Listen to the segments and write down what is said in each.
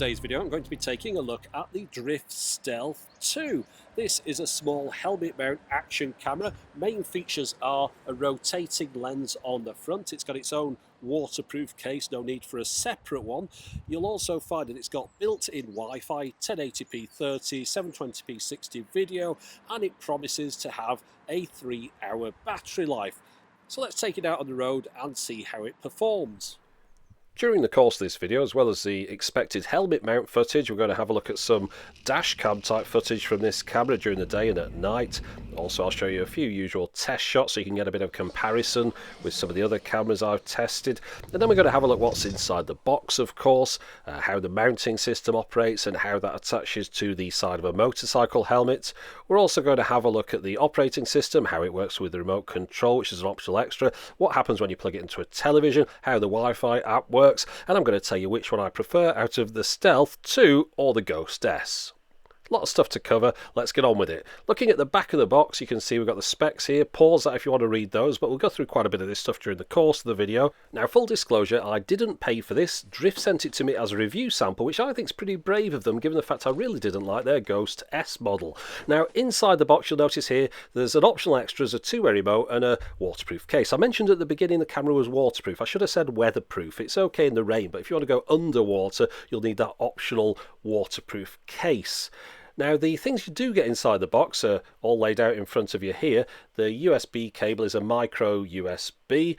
today's video I'm going to be taking a look at the Drift Stealth 2. This is a small helmet mount action camera. Main features are a rotating lens on the front. It's got its own waterproof case, no need for a separate one. You'll also find that it's got built-in Wi-Fi, 1080p 30, 720p 60 video, and it promises to have a 3-hour battery life. So let's take it out on the road and see how it performs. During the course of this video, as well as the expected helmet mount footage, we're going to have a look at some dash cam type footage from this camera during the day and at night. Also, I'll show you a few usual test shots so you can get a bit of comparison with some of the other cameras I've tested. And then we're going to have a look what's inside the box, of course, how the mounting system operates and how that attaches to the side of a motorcycle helmet. We're also going to have a look at the operating system, how it works with the remote control, which is an optional extra, what happens when you plug it into a television, how the Wi-Fi app works, and I'm going to tell you which one I prefer out of the Stealth 2 or the Ghost S. A lot of stuff to cover, let's get on with it. Looking at the back of the box, you can see we've got the specs here. Pause that if you want to read those, but we'll go through quite a bit of this stuff during the course of the video. Now, full disclosure, I didn't pay for this. Drift sent it to me as a review sample, which I think is pretty brave of them, given the fact I really didn't like their Ghost S model. Now, inside the box, you'll notice here, there's an optional extra as a two-way remote and a waterproof case. I mentioned at the beginning the camera was waterproof. I should have said weatherproof. It's okay in the rain, but if you want to go underwater, you'll need that optional waterproof case. Now, the things you do get inside the box are all laid out in front of you here. The USB cable is a micro USB.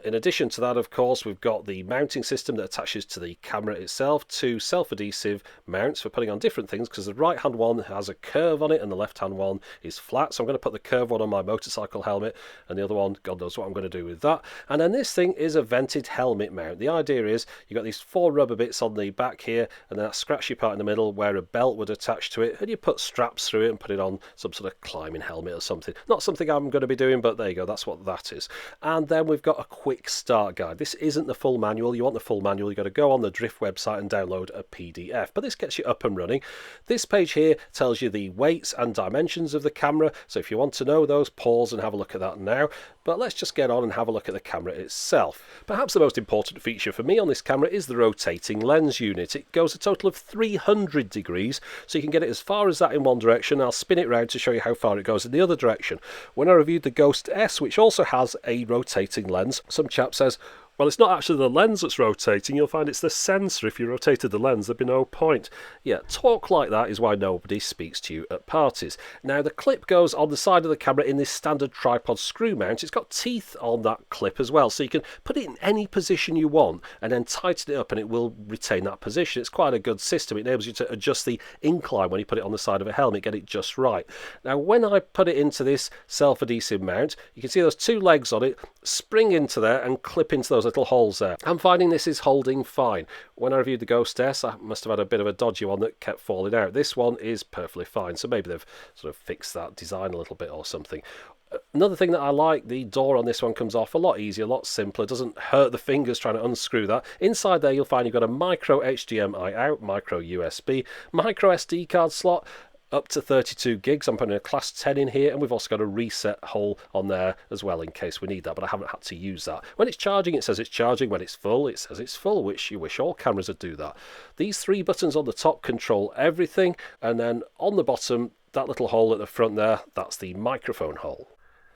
In addition to that, of course, we've got the mounting system that attaches to the camera itself, two self-adhesive mounts for putting on different things, because the right-hand one has a curve on it and the left-hand one is flat. So I'm going to put the curved one on my motorcycle helmet, and the other one, God knows what I'm going to do with that. And then this thing is a vented helmet mount. The idea is you've got these 4 rubber bits on the back here, and then that scratchy part in the middle where a belt would attach to it, and you put straps through it and put it on some sort of climbing helmet or something. Not something I'm going to be doing, but there you go, that's what that is. And then we've got a quick start guide. This isn't the full manual. You want the full manual, you've got to go on the Drift website and download a PDF, but this gets you up and running. This page here tells you the weights and dimensions of the camera, so if you want to know those, pause and have a look at that now. But let's just get on and have a look at the camera itself. Perhaps the most important feature for me on this camera is the rotating lens unit. It goes a total of 300 degrees, so you can get it as far as that in one direction. I'll spin it round to show you how far it goes in the other direction. When I reviewed the Ghost S, which also has a rotating lens, some chap says, well, it's not actually the lens that's rotating, you'll find it's the sensor. If you rotated the lens, there'd be no point. Yeah, talk like that is why nobody speaks to you at parties. Now, the clip goes on the side of the camera in this standard tripod screw mount. It's got teeth on that clip as well, so you can put it in any position you want and then tighten it up and it will retain that position. It's quite a good system. It enables you to adjust the incline when you put it on the side of a helmet, get it just right. Now, when I put it into this self-adhesive mount, you can see those 2 legs on it spring into there and clip into those little holes there. I'm finding this is holding fine. When I reviewed the Ghost S, I must have had a bit of a dodgy one that kept falling out. This one is perfectly fine, so maybe they've sort of fixed that design a little bit or something. Another thing that I like, the door on this one comes off a lot easier, a lot simpler. It doesn't hurt the fingers trying to unscrew that. Inside there you'll find you've got a micro HDMI out, micro USB, micro SD card slot, up to 32 gigs. I'm putting a class 10 in here, and we've also got a reset hole on there as well in case we need that, but I haven't had to use that. When it's charging, it says it's charging. When it's full, it says it's full, which you wish all cameras would do that. These 3 buttons on the top control everything, and then on the bottom, that little hole at the front there, that's the microphone hole.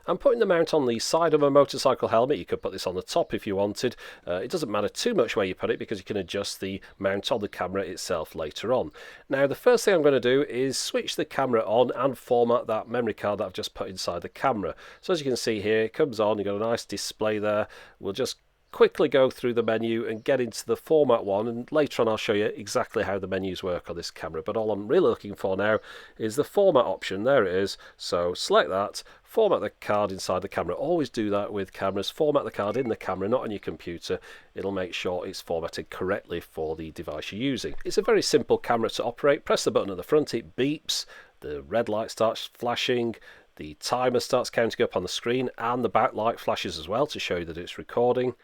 I'm putting the mount on the side of a motorcycle helmet. You could put this on the top if you wanted. It doesn't matter too much where you put it because you can adjust the mount on the camera itself later on. Now, the first thing I'm going to do is switch the camera on and format that memory card that I've just put inside the camera. So as you can see here, it comes on, you've got a nice display there. We'll just quickly go through the menu and get into the format one, and later on I'll show you exactly how the menus work on this camera, but all I'm really looking for now is the format option. There it is. So select that, format the card inside the camera. Always do that with cameras. Format the card in the camera, not on your computer. It'll make sure it's formatted correctly for the device you're using. It's a very simple camera to operate. Press the button at the front, it beeps, the red light starts flashing, the timer starts counting up on the screen, and the backlight flashes as well to show you that it's recording.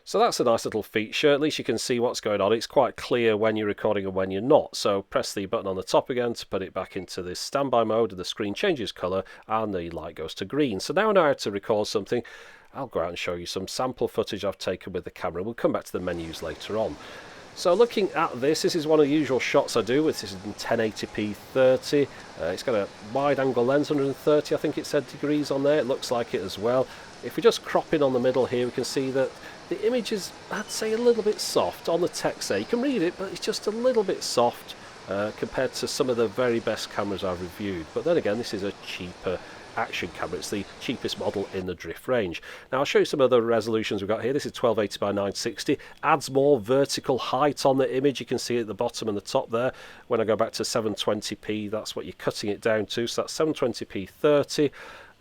So that's a nice little feature. At least you can see what's going on. It's quite clear when you're recording and when you're not. So press the button on the top again to put it back into this standby mode, and the screen changes colour and the light goes to green. So now I know how to record something. I'll go out and show you some sample footage I've taken with the camera. We'll come back to the menus later on. So looking at this is one of the usual shots I do with this in 1080p 30. It's got a wide angle lens, 130 I think it said degrees on there, it looks like it as well. If we just crop in on the middle here, we can see that the image is, I'd say, a little bit soft on the text there. You can read it, but it's just a little bit soft compared to some of the very best cameras I've reviewed. But then again, this is a cheaper action camera. It's the cheapest model in the drift range. Now I'll show you some of the resolutions we've got here. This is 1280 by 960, adds more vertical height on the image. You can see it at the bottom and the top there. When I go back to 720p, that's what you're cutting it down to, so that's 720p 30.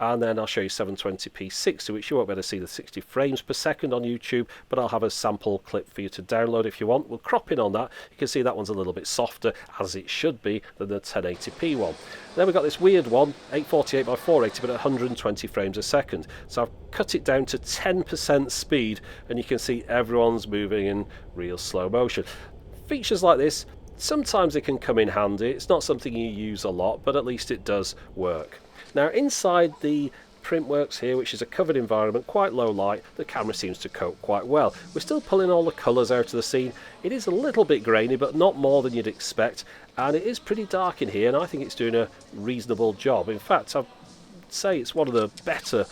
And then I'll show you 720p 60, which you won't be able to see the 60 frames per second on YouTube, but I'll have a sample clip for you to download if you want. We'll crop in on that. You can see that one's a little bit softer, as it should be, than the 1080p one. Then we've got this weird one, 848 by 480, but at 120 frames a second. So I've cut it down to 10% speed, and you can see everyone's moving in real slow motion. Features like this, sometimes it can come in handy. It's not something you use a lot, but at least it does work. Now inside the Printworks here, which is a covered environment, quite low light, the camera seems to cope quite well. We're still pulling all the colours out of the scene. It is a little bit grainy, but not more than you'd expect, and it is pretty dark in here, and I think it's doing a reasonable job. In fact, I'd say it's one of the better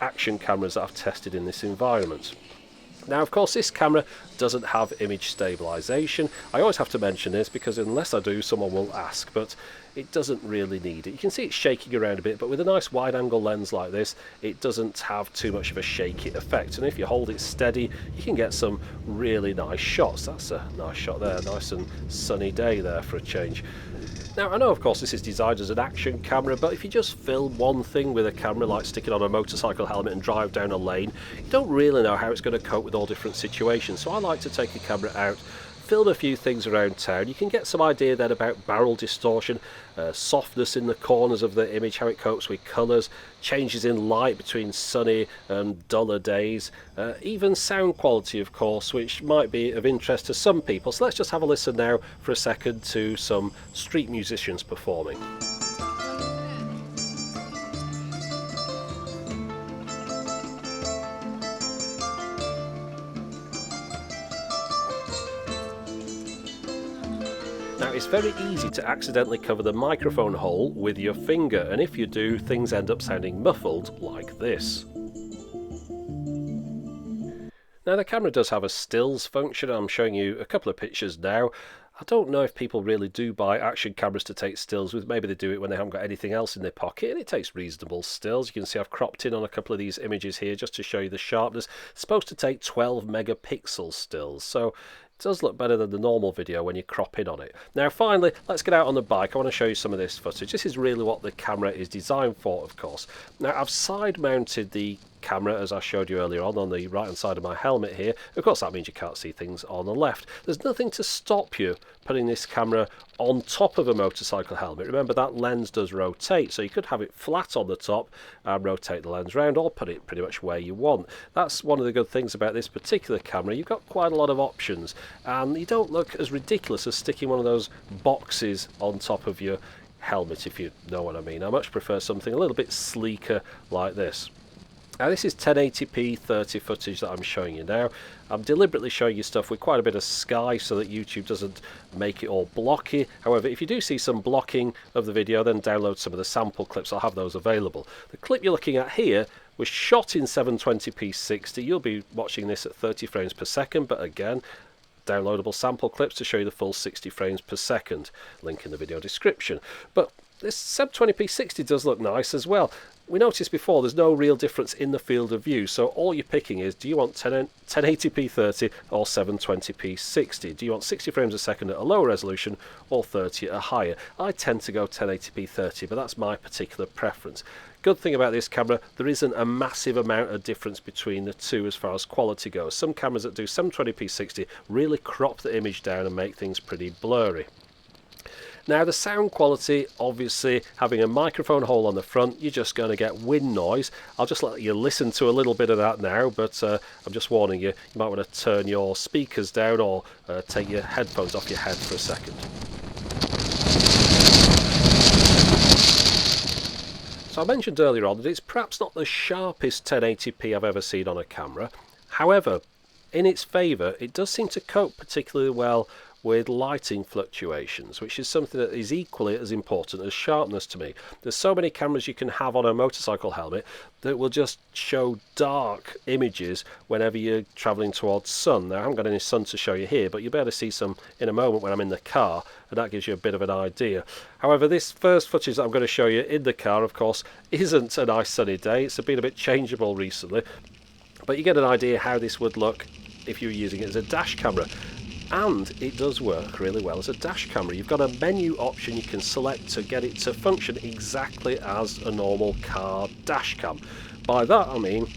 action cameras that I've tested in this environment. Now, of course, this camera doesn't have image stabilization. I always have to mention this because unless I do, someone will ask, but it doesn't really need it. You can see it's shaking around a bit, but with a nice wide-angle lens like this, it doesn't have too much of a shaky effect. And if you hold it steady, you can get some really nice shots. That's a nice shot there, nice and sunny day there for a change. Now, I know, of course, this is designed as an action camera, but if you just film one thing with a camera, like sticking on a motorcycle helmet and drive down a lane, you don't really know how it's going to cope with all different situations. So I like to take a camera out, film a few things around town. You can get some idea then about barrel distortion, softness in the corners of the image, how it copes with colours, changes in light between sunny and duller days, even sound quality, of course, which might be of interest to some people. So let's just have a listen now for a second to some street musicians performing. Now, it's very easy to accidentally cover the microphone hole with your finger, and if you do, things end up sounding muffled like this. Now, the camera does have a stills function. I'm showing you a couple of pictures now. I don't know if people really do buy action cameras to take stills with. Maybe they do it when they haven't got anything else in their pocket, and it takes reasonable stills. You can see I've cropped in on a couple of these images here just to show you the sharpness. It's supposed to take 12 megapixel stills, so it does look better than the normal video when you crop in on it. Now finally, let's get out on the bike. I want to show you some of this footage. This is really what the camera is designed for, of course. Now, I've side mounted the camera, as I showed you earlier on the right hand side of my helmet here. Of course, that means you can't see things on the left. There's nothing to stop you putting this camera on top of a motorcycle helmet. Remember, that lens does rotate, so you could have it flat on the top and rotate the lens round, or put it pretty much where you want. That's one of the good things about this particular camera. You've got quite a lot of options, and you don't look as ridiculous as sticking one of those boxes on top of your helmet, if you know what I mean. I much prefer something a little bit sleeker like this. Now, this is 1080p 30 footage that I'm showing you now. I'm deliberately showing you stuff with quite a bit of sky so that YouTube doesn't make it all blocky. However, if you do see some blocking of the video, then download some of the sample clips. I'll have those available. The clip you're looking at here was shot in 720p 60. You'll be watching this at 30 frames per second, but again, downloadable sample clips to show you the full 60 frames per second. Link in the video description. But this 720p 60 does look nice as well. We noticed before there's no real difference in the field of view, so all you're picking is, do you want 1080p 30 or 720p 60? Do you want 60 frames a second at a lower resolution or 30 at a higher? I tend to go 1080p 30, but that's my particular preference. Good thing about this camera, there isn't a massive amount of difference between the two as far as quality goes. Some cameras that do 720p 60 really crop the image down and make things pretty blurry. Now, the sound quality, obviously, having a microphone hole on the front, you're just going to get wind noise. I'll just let you listen to a little bit of that now, but I'm just warning you, you might want to turn your speakers down or take your headphones off your head for a second. So I mentioned earlier on that it's perhaps not the sharpest 1080p I've ever seen on a camera. However, in its favour, it does seem to cope particularly well with lighting fluctuations, which is something that is equally as important as sharpness to me. There's so many cameras you can have on a motorcycle helmet that will just show dark images whenever you're travelling towards sun. Now, I haven't got any sun to show you here, but you'll be able to see some in a moment when I'm in the car, and that gives you a bit of an idea. However, this first footage that I'm going to show you in the car, of course, isn't a nice sunny day. It's been a bit changeable recently, but you get an idea how this would look if you were using it as a dash camera. And it does work really well as a dash camera. You've got a menu option you can select to get it to function exactly as a normal car dash cam. By that I mean,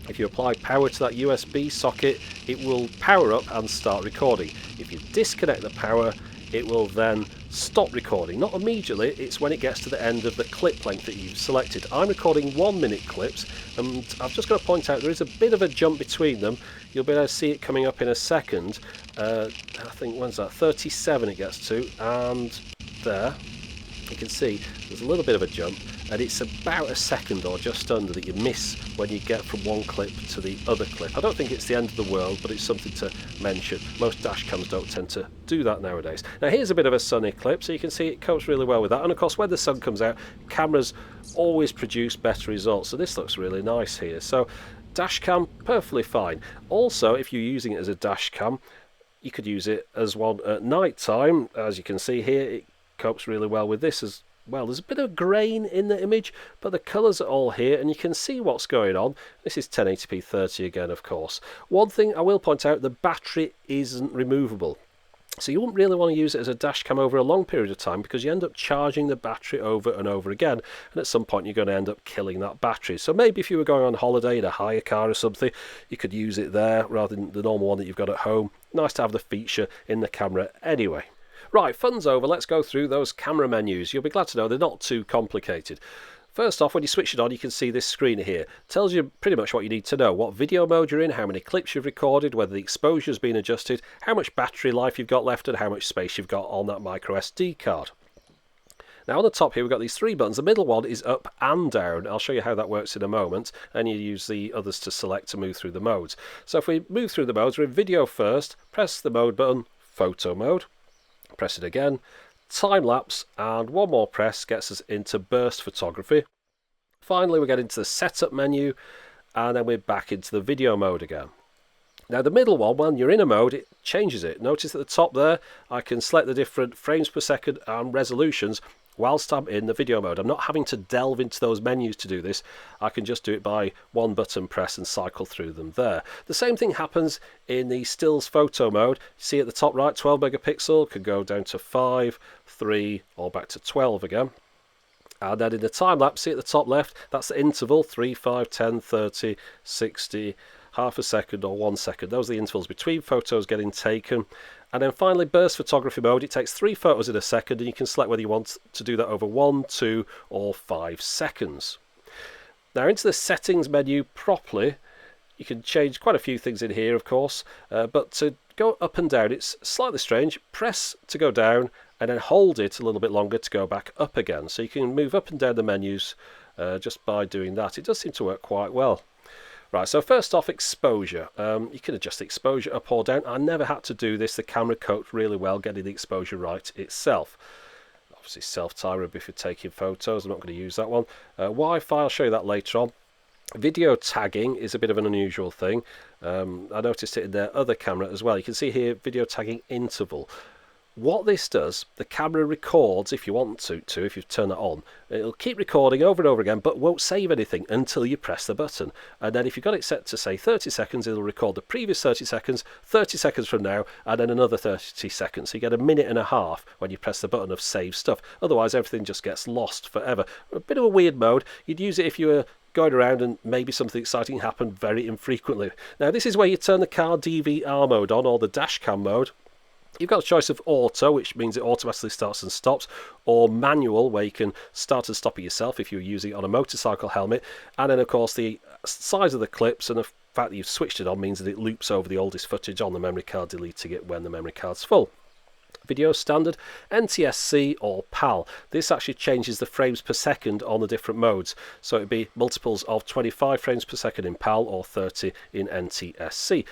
if you apply power to that USB socket, it will power up and start recording. If you disconnect the power, it will then stop recording. Not immediately, it's when it gets to the end of the clip length that you've selected. I'm recording 1 minute clips, and I've just got to point out there is a bit of a jump between them. You'll be able to see it coming up in a second. I think, when's that? 37 it gets to, and there you can see there's a little bit of a jump, and it's about a second or just under that you miss when you get from one clip to the other clip. I don't think it's the end of the world, but it's something to mention. Most dash cams don't tend to do that nowadays. Now here's a bit of a sunny clip, so you can see it copes really well with that, and of course when the sun comes out, cameras always produce better results, so this looks really nice here. So dash cam, perfectly fine. Also, if you're using it as a dash cam, you could use it as one at night time. As you can see here, it copes really well with this as well. There's a bit of grain in the image, but the colours are all here and you can see what's going on. This is 1080p 30 again, of course. One thing I will point out, the battery isn't removable. So you wouldn't really want to use it as a dash cam over a long period of time, because you end up charging the battery over and over again, and at some point you're going to end up killing that battery. So maybe if you were going on holiday in a hire car or something, you could use it there rather than the normal one that you've got at home. Nice to have the feature in the camera anyway. Right, fun's over, let's go through those camera menus. You'll be glad to know they're not too complicated. First off, when you switch it on, you can see this screen here. It tells you pretty much what you need to know. What video mode you're in, how many clips you've recorded, whether the exposure's been adjusted, how much battery life you've got left, and how much space you've got on that micro SD card. Now on the top here we've got these three buttons. The middle one is up and down. I'll show you how that works in a moment, and you use the others to select to move through the modes. So if we move through the modes, we're in video first, press the mode button, photo mode, press it again, time-lapse, and one more press gets us into burst photography. Finally we get into the setup menu, and then we're back into the video mode again. Now the middle one, when you're in a mode, it changes it. Notice at the top there I can select the different frames per second and resolutions whilst I'm in the video mode. I'm not having to delve into those menus to do this. I can just do it by one button press and cycle through them there. The same thing happens in the stills photo mode. See at the top right, 12 megapixel, could go down to 5, 3 or back to 12 again. And then in the time lapse, see at the top left, that's the interval, 3, 5, 10, 30, 60, half a second or 1 second. Those are the intervals between photos getting taken. And then finally, burst photography mode. It takes 3 photos in a second, and you can select whether you want to do that over 1, 2 or 5 seconds. Now into the settings menu properly, you can change quite a few things in here, of course, but to go up and down, it's slightly strange. Press to go down, and then hold it a little bit longer to go back up again. So you can move up and down the menus just by doing that. It does seem to work quite well. Right, so first off, exposure. You can adjust the exposure up or down. I never had to do this. The camera coped really well getting the exposure right itself. Obviously self-timer if you're taking photos. I'm not going to use that one. Wi-Fi, I'll show you that later on. Video tagging is a bit of an unusual thing. I noticed it in their other camera as well. You can see here video tagging interval. What this does, the camera records, if you want to, if you've turned that on, it'll keep recording over and over again, but won't save anything until you press the button. And then if you've got it set to, say, 30 seconds, it'll record the previous 30 seconds, 30 seconds from now, and then another 30 seconds. So you get a minute and a half when you press the button of save stuff. Otherwise, everything just gets lost forever. A bit of a weird mode. You'd use it if you were going around and maybe something exciting happened very infrequently. Now, this is where you turn the car DVR mode on, or the dash cam mode. You've got a choice of auto, which means it automatically starts and stops, or manual, where you can start and stop it yourself if you're using it on a motorcycle helmet. And then, of course, the size of the clips and the fact that you've switched it on means that it loops over the oldest footage on the memory card, deleting it when the memory card's full. Video standard, NTSC or PAL. This actually changes the frames per second on the different modes. So it'd be multiples of 25 frames per second in PAL or 30 in NTSC.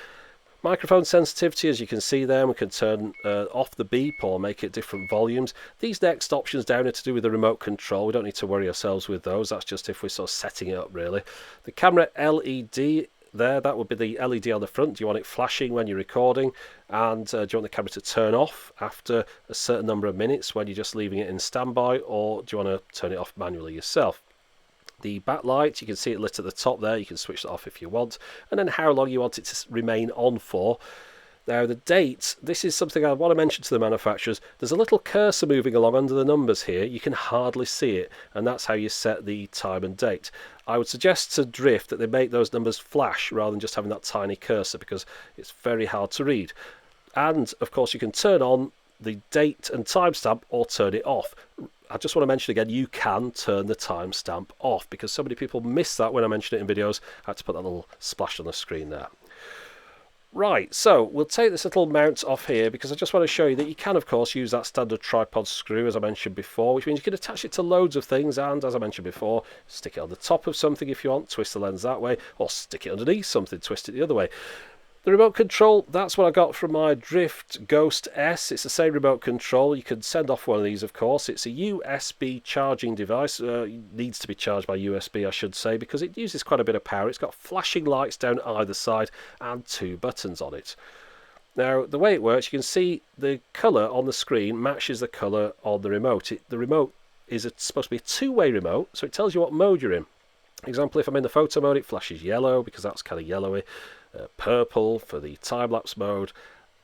Microphone sensitivity, as you can see there, we can turn off the beep or make it different volumes. These next options down are to do with the remote control. We don't need to worry ourselves with those. That's just if we're sort of setting it up, really. The camera LED there, that would be the LED on the front. Do you want it flashing when you're recording? And do you want the camera to turn off after a certain number of minutes when you're just leaving it in standby? Or do you want to turn it off manually yourself? The backlight, you can see it lit at the top there. You can switch that off if you want. And then how long you want it to remain on for. Now the date, this is something I want to mention to the manufacturers. There's a little cursor moving along under the numbers here. You can hardly see it, and that's how you set the time and date. I would suggest to Drift that they make those numbers flash rather than just having that tiny cursor, because it's very hard to read. And of course you can turn on the date and timestamp or turn it off. I just want to mention again, you can turn the timestamp off, because so many people miss that when I mention it in videos. I had to put that little splash on the screen there. Right, so we'll take this little mount off here, because I just want to show you that you can of course use that standard tripod screw, as I mentioned before, which means you can attach it to loads of things, and as I mentioned before, stick it on the top of something if you want, twist the lens that way, or stick it underneath something, twist it the other way. The remote control, that's what I got from my Drift Ghost S. It's the same remote control. You can send off one of these, of course. It's a USB charging device. It needs to be charged by USB, I should say, because it uses quite a bit of power. It's got flashing lights down either side and 2 buttons on it. Now, the way it works, you can see the colour on the screen matches the colour on the remote. The remote is supposed to be a two-way remote, so it tells you what mode you're in. For example, if I'm in the photo mode, it flashes yellow, because that's kind of yellowy. Purple for the time-lapse mode,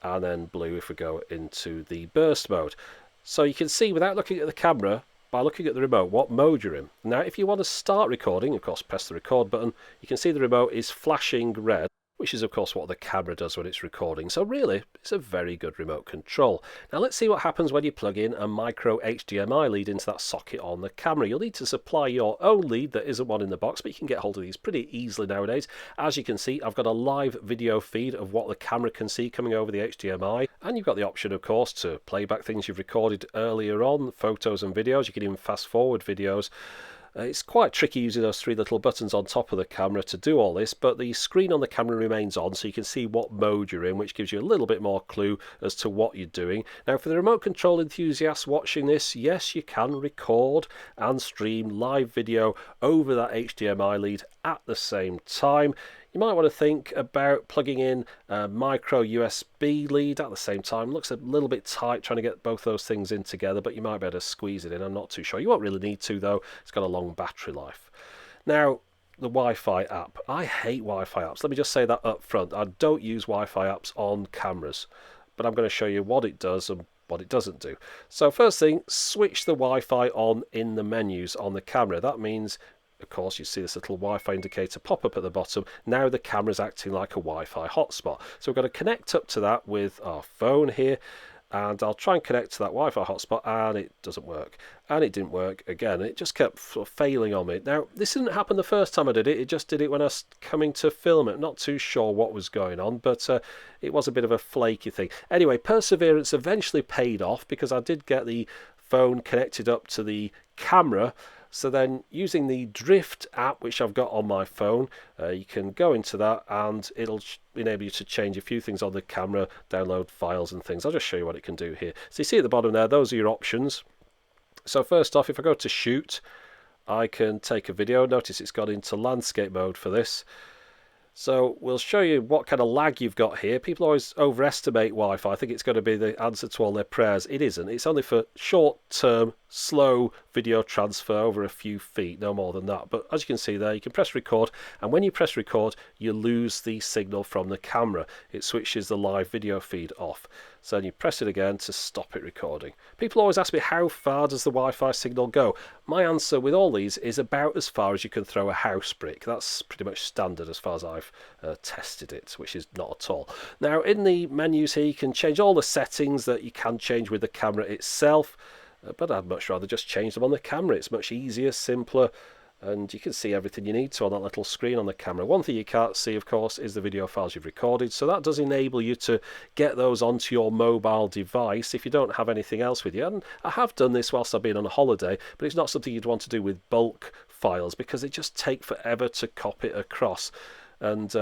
and then blue if we go into the burst mode. So you can see without looking at the camera, by looking at the remote, what mode you're in. Now if you want to start recording, of course press the record button. You can see the remote is flashing red, which is of course what the camera does when it's recording. So really, it's a very good remote control. Now let's see what happens when you plug in a micro HDMI lead into that socket on the camera. You'll need to supply your own lead. There isn't one in the box, but you can get hold of these pretty easily nowadays. As you can see, I've got a live video feed of what the camera can see coming over the HDMI, and you've got the option of course to play back things you've recorded earlier on, photos and videos. You can even fast forward videos. It's quite tricky using those 3 little buttons on top of the camera to do all this, but the screen on the camera remains on, so you can see what mode you're in, which gives you a little bit more clue as to what you're doing. Now for the remote control enthusiasts watching this, yes, you can record and stream live video over that HDMI lead at the same time. You might want to think about plugging in a micro USB lead at the same time. Looks a little bit tight trying to get both those things in together, but you might be able to squeeze it in. I'm not too sure. You won't really need to though. It's got a long battery life. Now, the Wi-Fi app. I hate Wi-Fi apps. Let me just say that up front. I don't use Wi-Fi apps on cameras, but I'm going to show you what it does and what it doesn't do. So first thing, switch the Wi-Fi on in the menus on the camera. That means, of course, you see this little Wi-Fi indicator pop up at the bottom. Now the camera's acting like a Wi-Fi hotspot. So we've got to connect up to that with our phone here. And I'll try and connect to that Wi-Fi hotspot, and it doesn't work. And it didn't work again. It just kept sort of failing on me. Now, this didn't happen the first time I did it. It just did it when I was coming to film it. Not too sure what was going on, but it was a bit of a flaky thing. Anyway, perseverance eventually paid off, because I did get the phone connected up to the camera. So then using the Drift app, which I've got on my phone, you can go into that and it'll enable you to change a few things on the camera, download files and things. I'll just show you what it can do here. So you see at the bottom there, those are your options. So first off, if I go to shoot, I can take a video. Notice it's got into landscape mode for this. So we'll show you what kind of lag you've got here. People always overestimate Wi-Fi. I think it's going to be the answer to all their prayers. It isn't. It's only for short-term, slow video transfer over a few feet, no more than that. But as you can see there, you can press record, and when you press record, you lose the signal from the camera. It switches the live video feed off. So then you press it again to stop it recording. People always ask me, how far does the Wi-Fi signal go? My answer with all these is about as far as you can throw a house brick. That's pretty much standard as far as I've tested it, which is not at all. Now in the menus here, you can change all the settings that you can change with the camera itself, but I'd much rather just change them on the camera. It's much easier, simpler, and you can see everything you need to on that little screen on the camera. One thing you can't see, of course, is the video files you've recorded, so that does enable you to get those onto your mobile device if you don't have anything else with you. And I have done this whilst I've been on a holiday, but it's not something you'd want to do with bulk files, because they just take forever to copy across. and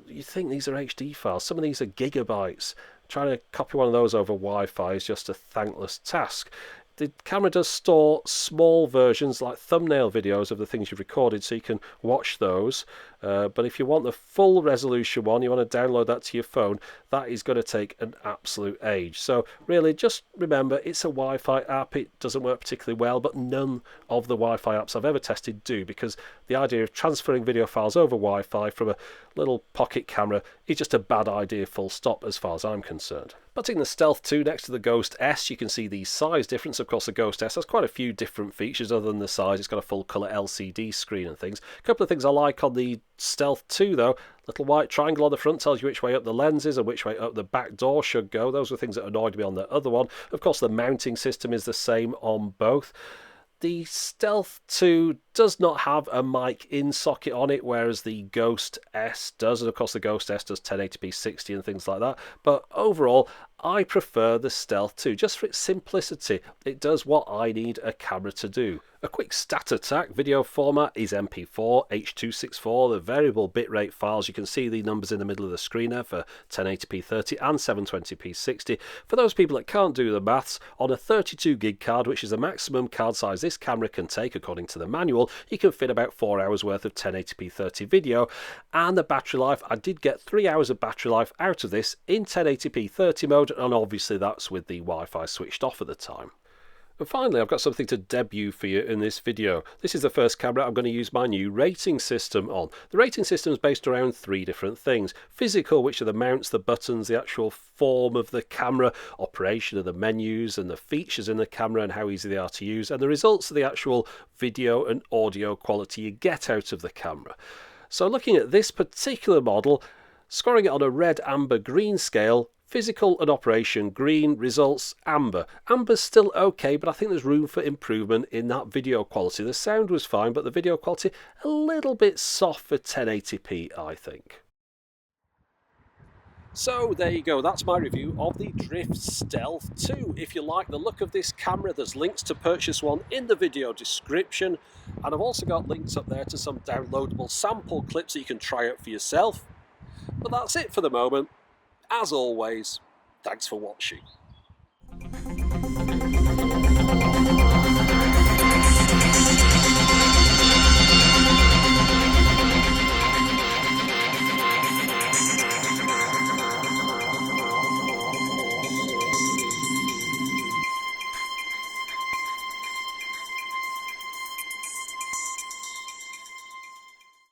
you think these are HD files. Some of these are gigabytes. Trying to copy one of those over Wi-Fi is just a thankless task. The camera does store small versions like thumbnail videos of the things you've recorded, so you can watch those. But if you want the full resolution one, you want to download that to your phone, that is going to take an absolute age. So really, just remember, it's a Wi-Fi app. It doesn't work particularly well, but none of the Wi-Fi apps I've ever tested do, because the idea of transferring video files over Wi-Fi from a little pocket camera is just a bad idea, full stop, as far as I'm concerned. Putting the Stealth 2 next to the Ghost S, you can see the size difference. Of course, the Ghost S has quite a few different features other than the size. It's got a full colour LCD screen and things. A couple of things I like on the Stealth 2 though. Little white triangle on the front tells you which way up the lens is and which way up the back door should go. Those were things that annoyed me on the other one. Of course, the mounting system is the same on both. The Stealth 2 does not have a mic in socket on it, whereas the Ghost S does, and of course the Ghost S does 1080p 60 and things like that. But overall, I prefer the Stealth 2 just for its simplicity. It does what I need a camera to do. A quick stat attack: video format is MP4, H.264, the variable bitrate files. You can see the numbers in the middle of the screen there for 1080p 30 and 720p 60. For those people that can't do the maths, on a 32 gig card, which is the maximum card size this camera can take according to the manual, you can fit about 4 hours worth of 1080p 30 video. And the battery life, I did get 3 hours of battery life out of this in 1080p 30 mode, and obviously that's with the Wi-Fi switched off at the time. And finally, I've got something to debut for you in this video. This is the first camera I'm going to use my new rating system on. The rating system is based around 3 different things. Physical, which are the mounts, the buttons, the actual form of the camera, operation of the menus and the features in the camera and how easy they are to use, and the results of the actual video and audio quality you get out of the camera. So looking at this particular model, scoring it on a red, amber, green scale, physical and operation green, results amber. Amber's still okay, but I think there's room for improvement in that video quality. The sound was fine, but the video quality a little bit soft for 1080p, I think. So there you go, that's my review of the Drift Stealth 2. If you like the look of this camera, there's links to purchase one in the video description, and I've also got links up there to some downloadable sample clips that you can try out for yourself. But that's it for the moment. As always, thanks for watching.